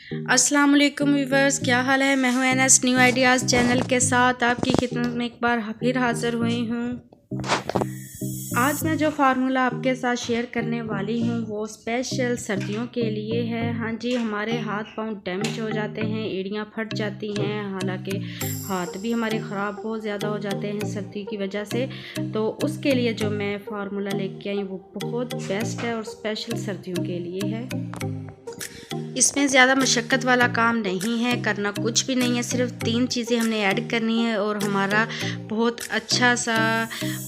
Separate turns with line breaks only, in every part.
अस्सलाम वालेकुम व्यूवर्स, क्या हाल है। मैं हूं एनएस न्यू आइडियाज़ चैनल के साथ आपकी खिदमत में एक बार फिर हाज़िर हुई हूं। आज मैं जो फार्मूला आपके साथ शेयर करने वाली हूं वो स्पेशल सर्दियों के लिए है। हाँ जी, हमारे हाथ पांव डैमेज हो जाते हैं, एड़ियाँ फट जाती हैं, हालांकि हाथ भी हमारे ख़राब बहुत ज़्यादा हो जाते हैं सर्दी की वजह से। तो उसके लिए जो मैं फार्मूला लेके आई वो बहुत बेस्ट है और स्पेशल सर्दियों के लिए है। इसमें ज़्यादा मशक्क़त वाला काम नहीं है, करना कुछ भी नहीं है, सिर्फ 3 चीज़ें हमने ऐड करनी है और हमारा बहुत अच्छा सा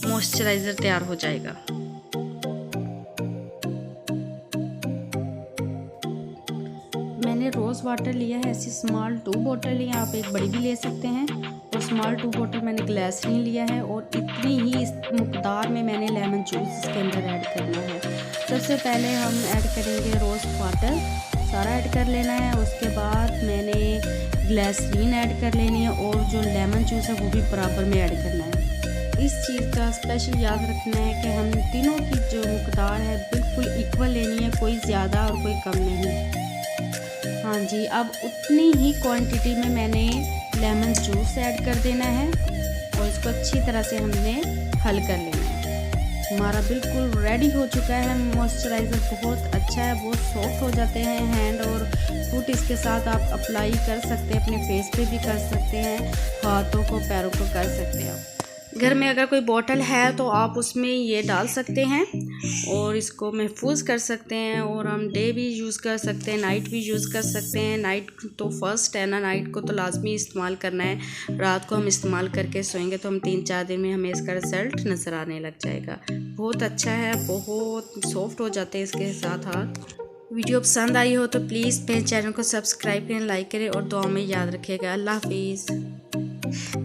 मॉइस्चराइज़र तैयार हो जाएगा। मैंने रोज़ वाटर लिया है, ऐसी स्मॉल 2 बोतल लिया, आप एक बड़ी भी ले सकते हैं। और स्मॉल 2 बोतल मैंने ग्लिसरीन लिया है और इतनी ही इस मकदार में मैंने लेमन जूस इसके अंदर ऐड करना है। सबसे पहले हम ऐड करेंगे रोज़ वाटर, सारा ऐड कर लेना है। उसके बाद मैंने ग्लिसरीन ऐड कर लेनी है और जो लेमन जूस है वो भी बराबर में ऐड करना है। इस चीज़ का स्पेशल याद रखना है कि हम तीनों की जो मकदार है बिल्कुल इक्वल लेनी है, कोई ज़्यादा और कोई कम नहीं। हाँ जी, अब उतनी ही क्वांटिटी में मैंने लेमन जूस ऐड कर देना है और इसको अच्छी तरह से हमने हल कर लेना है। हमारा बिल्कुल रेडी हो चुका है मॉइस्चराइज़र, बहुत अच्छा है, बहुत सॉफ्ट हो जाते हैं हैंड और फुट। इसके साथ आप अप्लाई कर सकते हैं, अपने फेस पे भी कर सकते हैं, हाथों को पैरों को कर सकते हैं। घर में अगर कोई बोतल है तो आप उसमें ये डाल सकते हैं और इसको महफूज कर सकते हैं। और हम डे भी यूज़ कर सकते हैं, नाइट भी यूज़ कर सकते हैं। नाइट तो फर्स्ट है ना, नाइट को तो लाजमी इस्तेमाल करना है। रात को हम इस्तेमाल करके सोएंगे तो हम 3-4 दिन में हमें इसका रिज़ल्ट नज़र आने लग जाएगा। बहुत अच्छा है, बहुत सॉफ्ट हो जाते हैं इसके साथ हाथ। वीडियो पसंद आई हो तो प्लीज़ मेरे चैनल को सब्सक्राइब करें, लाइक करें और दुआ में याद रखिएगा। अल्लाह हाफिज़।